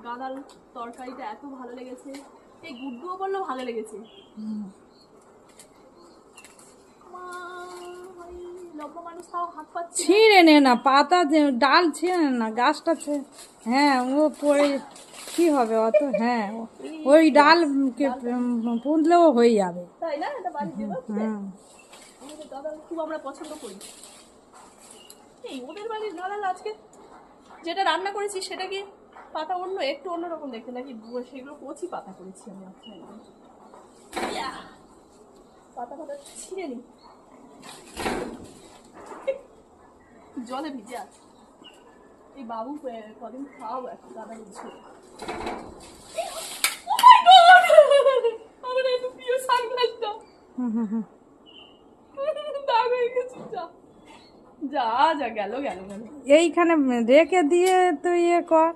গাঁদাল তরকারিটা এত ভালো লেগেছে, এই গুড্ডুও বললো ভালো লেগেছে। লম্বা মানুষ তাও হাত পাচ্ছে, ছিঁড়ে নে না পাতা, ডাল ছিঁড়ে নে না, গাছটা হ্যাঁ ও পড়ে কি হবে অত, হ্যাঁ ওই ডাল পুঁতলেও হয়ে যাবে। তাই না? এটা বাড়ি দেবো। হ্যাঁ আমাদের গাঁদাল খুব আমরা পছন্দ করি। এই ওদের বাড়ির গাঁদাল আজকে যেটা রান্না করেছি সেটা কি পাতা অন্য একটু অন্যরকম দেখতে, নাকি সেগুলো কচি পাতা করেছি আমি। আচ্ছা পাতা পাতা ছিঁড়ে নি, জলে ভিজে আছে। এই বাবু কদিন খাওয়াবো একটা গাঁদা বুঝছো। আমার এত প্রিয় সানগ্লাসটা দাগ হয়ে গেছে। যা যা গেল গেল গেল। এইখানে রেখে দিয়ে তো ইয়ে কর।